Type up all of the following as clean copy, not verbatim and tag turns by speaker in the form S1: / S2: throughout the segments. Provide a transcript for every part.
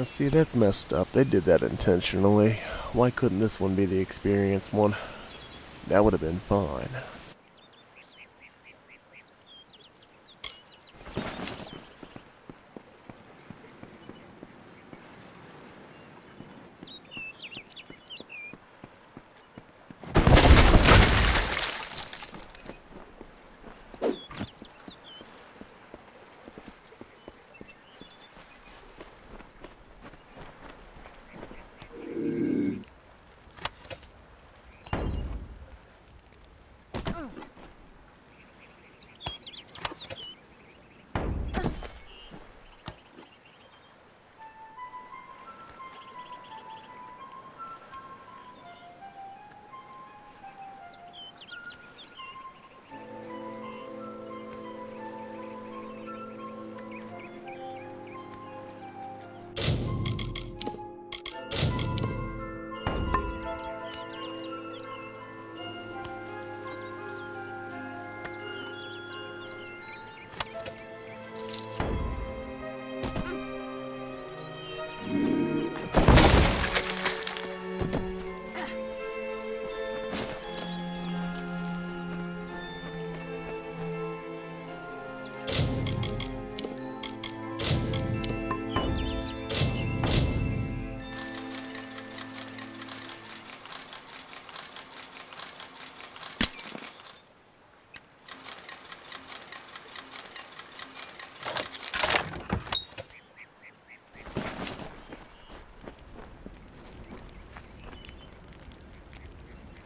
S1: Now see, that's messed up. They did that intentionally. Why couldn't this one be the experienced one? That would have been fine.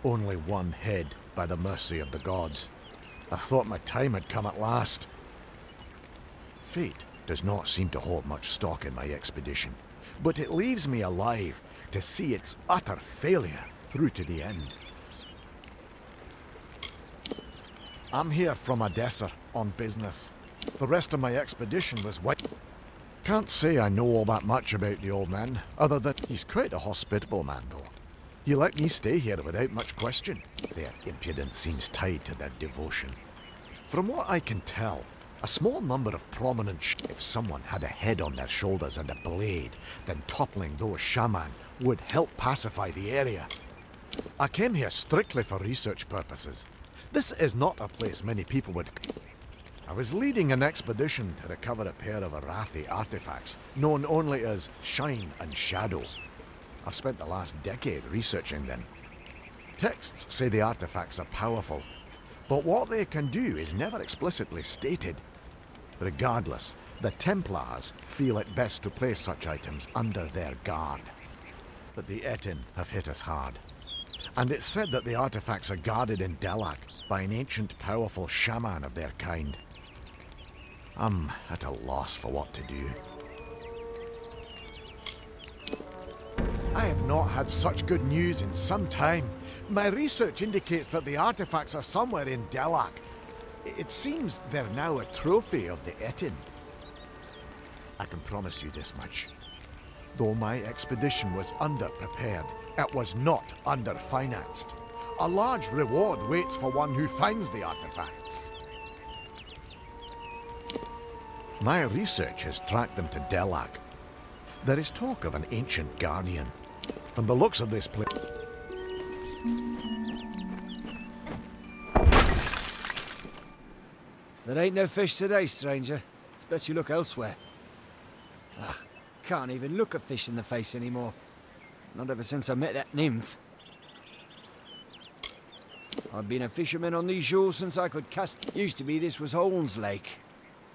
S2: Only one head, by the mercy of the gods. I thought my time had come at last. Fate does not seem to hold much stock in my expedition, but it leaves me alive to see its utter failure through to the end. I'm here from Odessa on business. The rest of my expedition was Can't say I know all that much about the old man, other than he's quite a hospitable man, though. He let me stay here without much question. Their impudence seems tied to their devotion. From what I can tell, a small number of prominent if someone had a head on their shoulders and a blade, then toppling those shaman would help pacify the area. I came here strictly for research purposes. This is not a place many people would... I was leading an expedition to recover a pair of Arathi artifacts, known only as Shine and Shadow. I've spent the last decade researching them. Texts say the artifacts are powerful, but what they can do is never explicitly stated. Regardless, the Templars feel it best to place such items under their guard. But the Etin have hit us hard. And it's said that the artifacts are guarded in Delak by an ancient powerful shaman of their kind. I'm at a loss for what to do. I have not had such good news in some time. My research indicates that the artifacts are somewhere in Delak. It seems they're now a trophy of the Etin. I can promise you this much. Though my expedition was underprepared, it was not underfinanced. A large reward waits for one who finds the artifacts. My research has tracked them to Delak. There is talk of an ancient guardian. From the looks of this place...
S3: There ain't no fish today, stranger. It's best you look elsewhere. Ugh, can't even look a fish in the face anymore. Not ever since I met that nymph. I've been a fisherman on these shores since I could cast. Used to be this was Holmes Lake.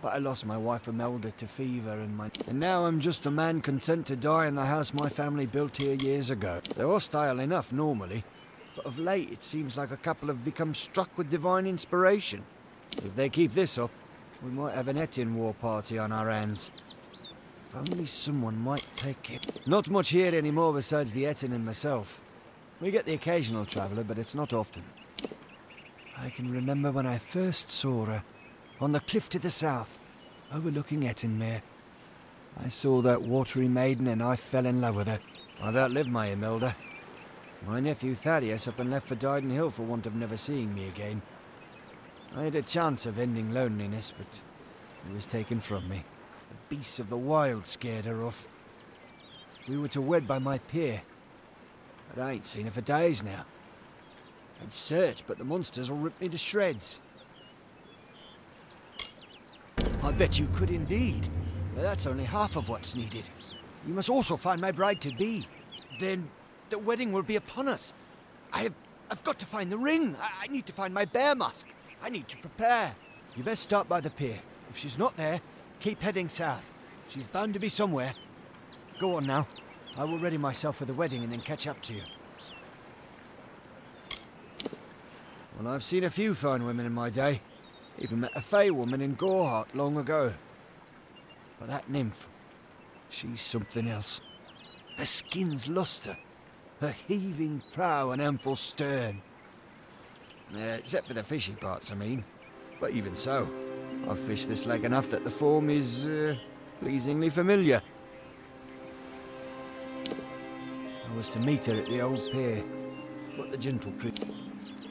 S3: But I lost my wife Imelda to fever and now I'm just a man content to die in the house my family built here years ago. They're hostile enough normally, but of late it seems like a couple have become struck with divine inspiration. If they keep this up, we might have an Etin war party on our hands. If only someone might take it. Not much here anymore besides the Etin and myself. We get the occasional traveller, but it's not often. I can remember when I first saw her. On the cliff to the south, overlooking Ettinmere. I saw that watery maiden and I fell in love with her. I've outlived my Imelda. My nephew Thaddeus up and left for Dyden Hill for want of never seeing me again. I had a chance of ending loneliness, but it was taken from me. The beasts of the wild scared her off. We were to wed by my pier. But I ain't seen her for days now. I'd search, but the monsters will rip me to shreds. I bet you could indeed. But that's only half of what's needed. You must also find my bride-to-be. Then the wedding will be upon us. I've got to find the ring. I need to find my bear mask. I need to prepare. You best start by the pier. If she's not there, keep heading south. She's bound to be somewhere. Go on now. I will ready myself for the wedding and then catch up to you. Well, I've seen a few fine women in my day. Even met a fey woman in Gorehart long ago. But that nymph, she's something else. Her skin's luster, her heaving prow and ample stern. Except for the fishy parts, I mean. But even so, I've fished this lake enough that the form is pleasingly familiar. I was to meet her at the old pier, but the gentle creek.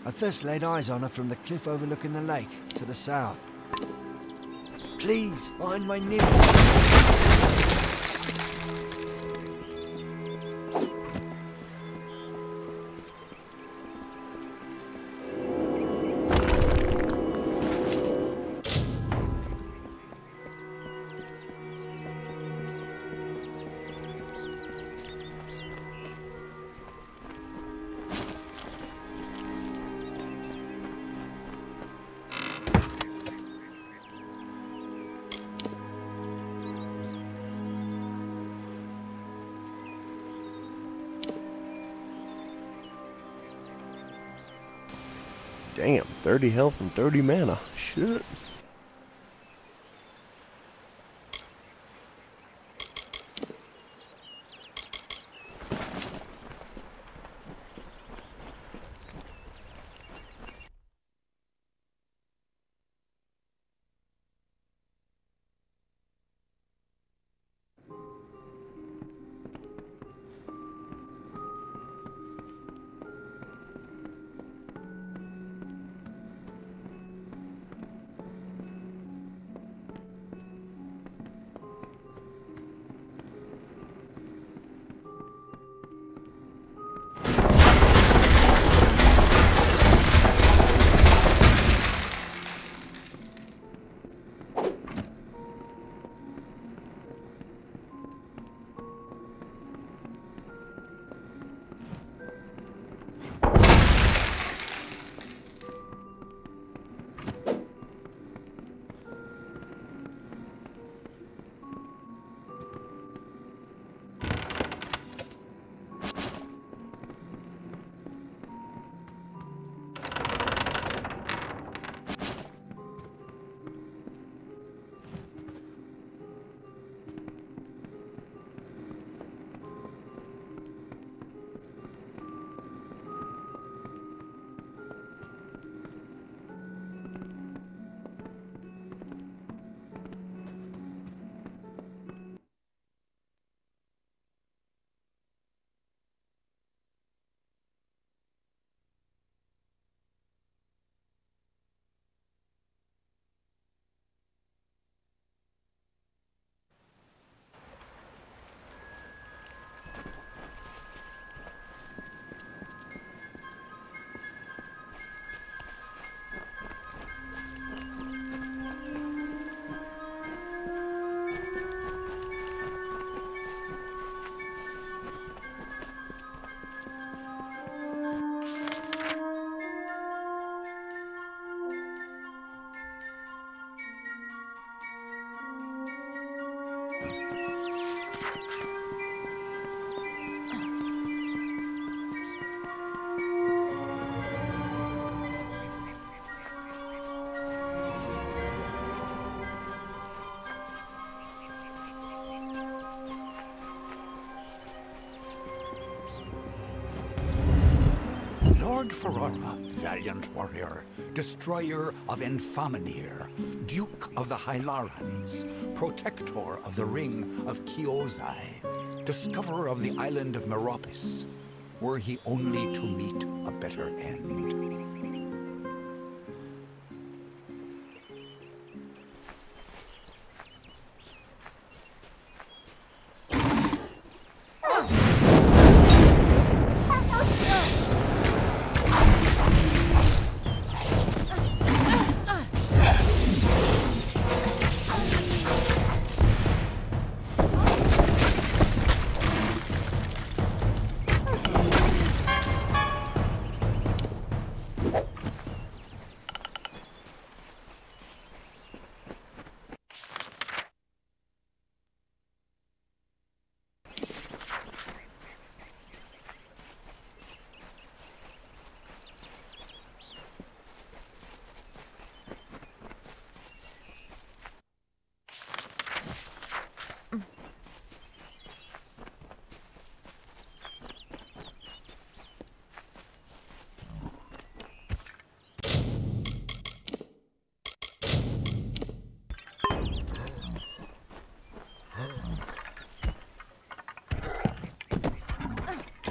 S3: I first laid eyes on her from the cliff overlooking the lake to the south. Please find my nymph.
S1: Damn, 30 health and 30 mana. Shit.
S4: Lord Ferrara, valiant warrior, destroyer of Enfaminir, Duke of the Hylarans, protector of the Ring of Kiozai, discoverer of the island of Meropis, were he only to meet a better end.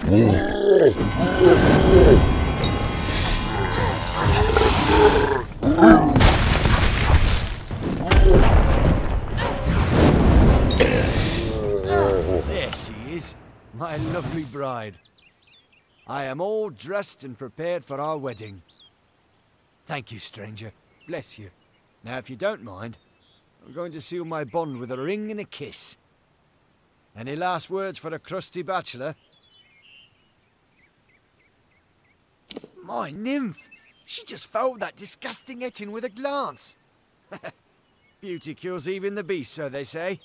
S3: There she is, my lovely bride. I am all dressed and prepared for our wedding. Thank you, stranger. Bless you. Now, if you don't mind, I'm going to seal my bond with a ring and a kiss. Any last words for a crusty bachelor? My nymph! She just fouled that disgusting etching with a glance. Beauty kills even the beast, so they say.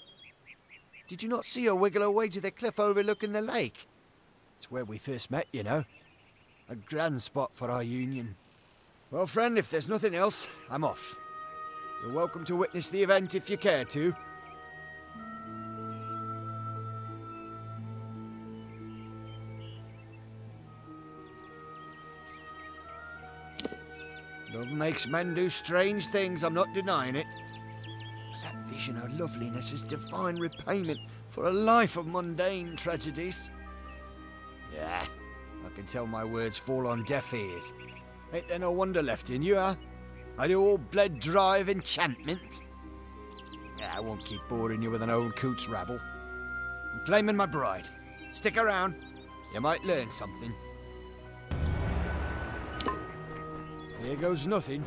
S3: Did you not see her wiggle her way to the cliff overlooking the lake? It's where we first met, you know. A grand spot for our union. Well, friend, if there's nothing else, I'm off. You're welcome to witness the event if you care to. Love makes men do strange things, I'm not denying it. But that vision of loveliness is divine repayment for a life of mundane tragedies. Yeah, I can tell my words fall on deaf ears. Ain't there no wonder left in you, huh? Are you all bled dry of enchantment? Yeah, I won't keep boring you with an old coot's rabble. I'm claiming my bride. Stick around. You might learn something. Here goes nothing.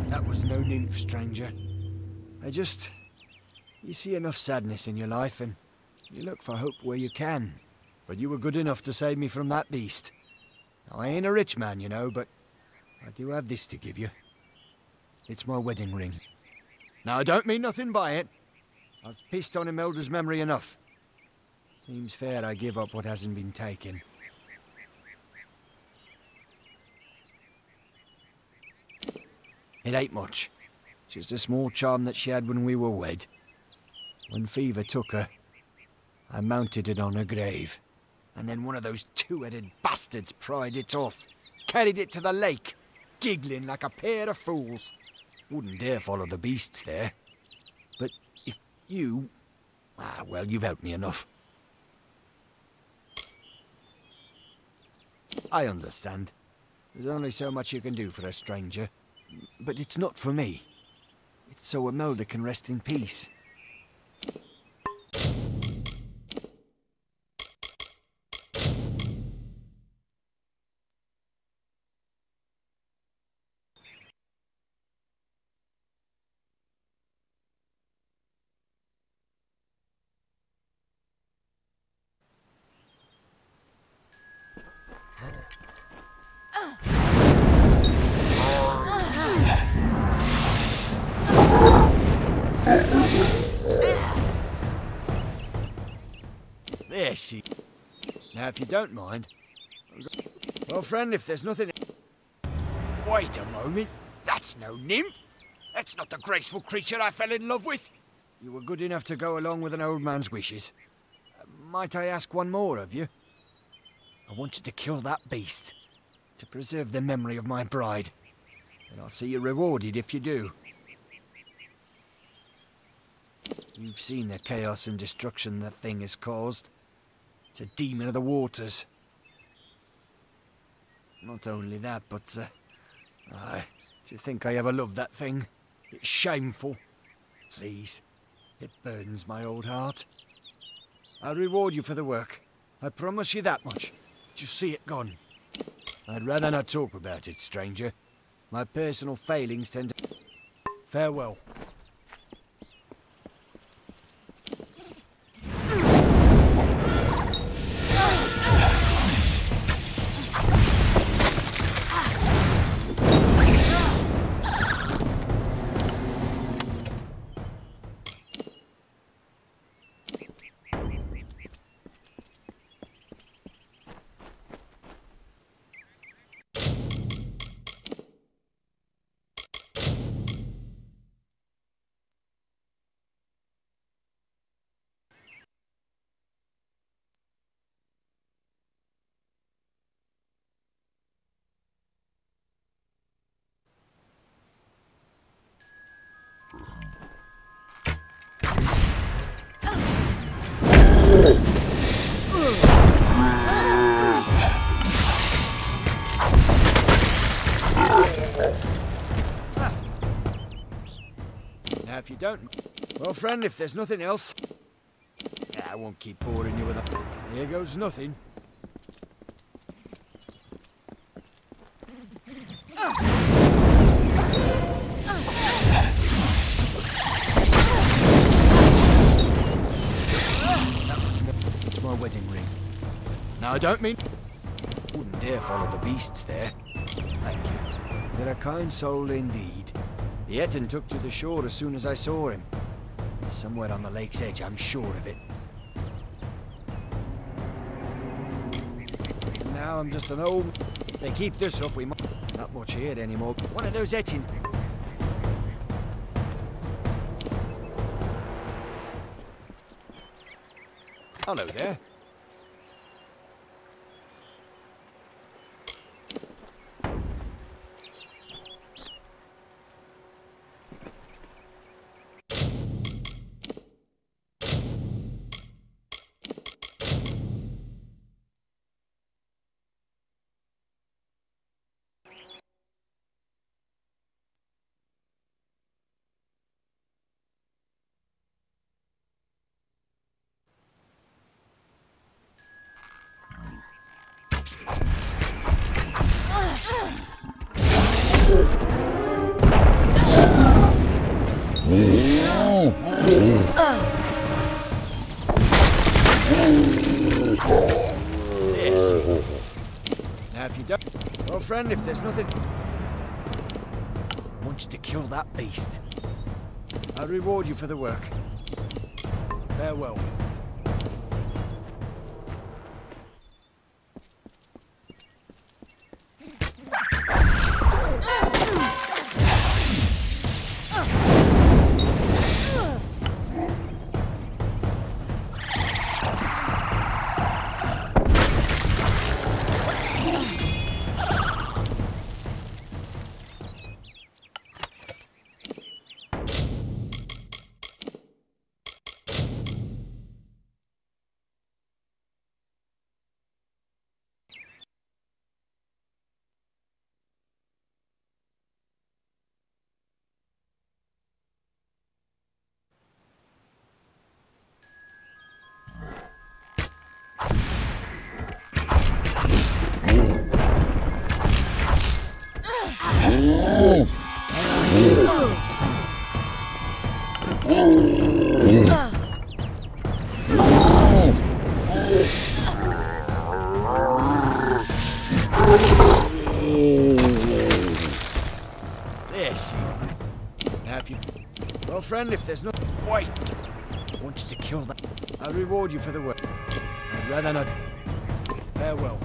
S3: That was no nymph, stranger. You see enough sadness in your life and you look for hope where you can. But you were good enough to save me from that beast. Now, I ain't a rich man, you know, but I do have this to give you. It's my wedding ring. Now, I don't mean nothing by it. I've pissed on Imelda's memory enough. Seems fair I give up what hasn't been taken. It ain't much. Just a small charm that she had when we were wed. When fever took her, I mounted it on her grave. And then one of those two-headed bastards pried it off. Carried it to the lake, giggling like a pair of fools. Wouldn't dare follow the beasts there. But if you... well, you've helped me enough. I understand. There's only so much you can do for a stranger. But it's not for me. It's so Imelda can rest in peace. There she... Now, if you don't mind... Well, friend, if there's nothing... Wait a moment. That's no nymph. That's not the graceful creature I fell in love with. You were good enough to go along with an old man's wishes. Might I ask one more of you? I wanted to kill that beast, to preserve the memory of my bride. And I'll see you rewarded if you do. You've seen the chaos and destruction the thing has caused. It's a demon of the waters. Not only that, but, to think I ever loved that thing. It's shameful. Please, it burdens my old heart. I'll reward you for the work. I promise you that much. Just see it gone. I'd rather not talk about it, stranger. My personal failings tend to... Farewell. Now, if you don't... Well, friend, if there's nothing else... I won't keep boring you with it. Here goes nothing. It's my wedding ring. Now, I don't mean... Wouldn't dare follow the beasts there. Thank you. They're a kind soul indeed. The Etten took to the shore as soon as I saw him. Somewhere on the lake's edge, I'm sure of it. And now I'm just an old... If they keep this up, we might... Not much here anymore. One of those Etten... Hello there. Now, if you don't... Well, friend, if there's nothing... I want you to kill that beast. I'll reward you for the work. Farewell. Well, friend, if there's no... Wait! I want you to kill that... I'll reward you for the work. I'd rather not... Farewell.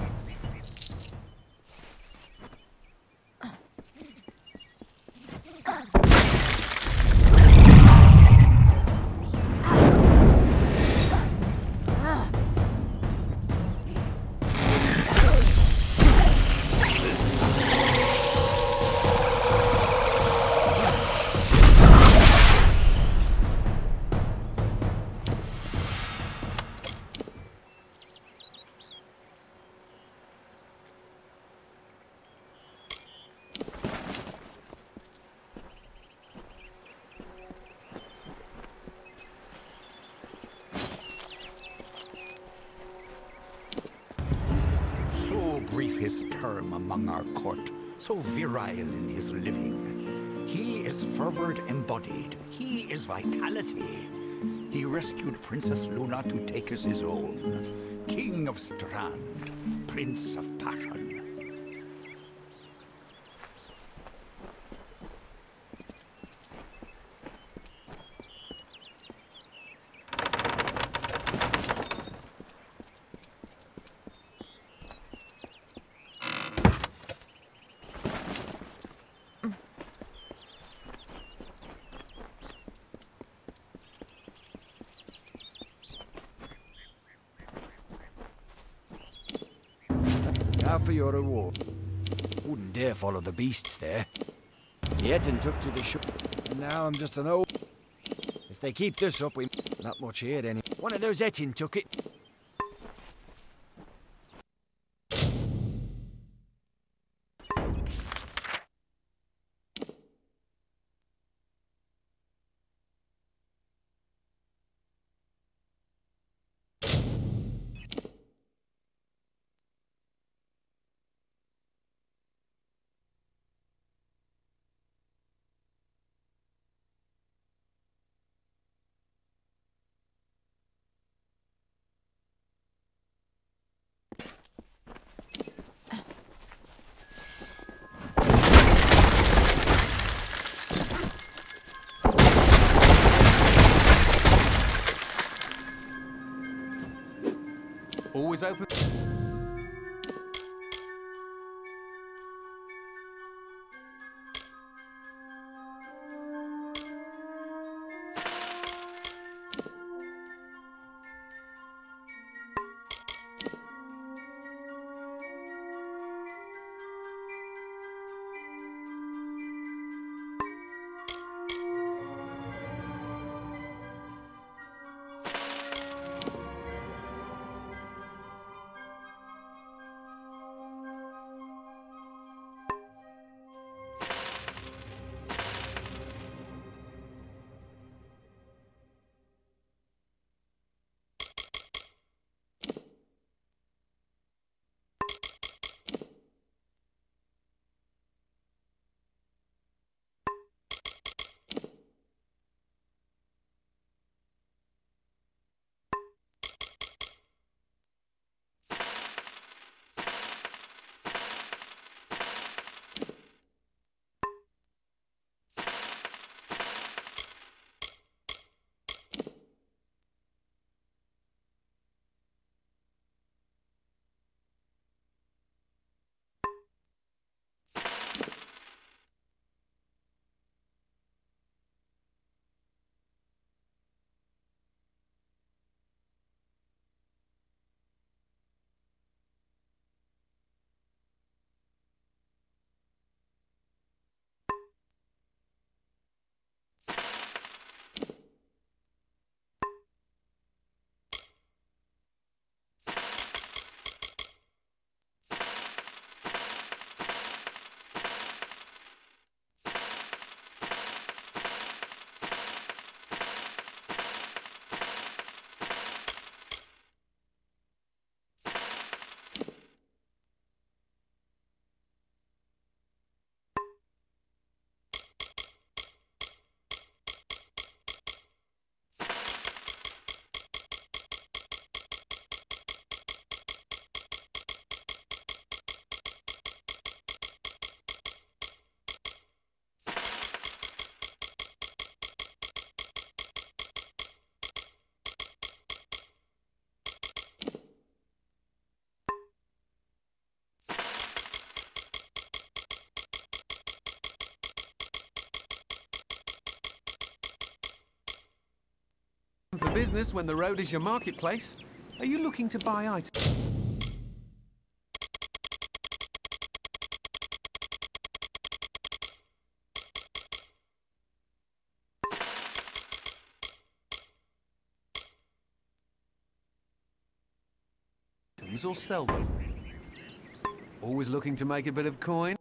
S4: brief his term among our court, so virile in his living. He is fervor embodied. He is vitality. He rescued Princess Luna to take as his own. King of Strand, Prince of Passion.
S3: Now for your reward. Wouldn't dare follow the beasts there. The Etin took to the shore, and now I'm just an old... If they keep this up, we... Not much here, then. One of those Etin took it.
S5: Always open. For business when the road is your marketplace. Are you looking to buy items? Or sell them? Always looking to make a bit of coin?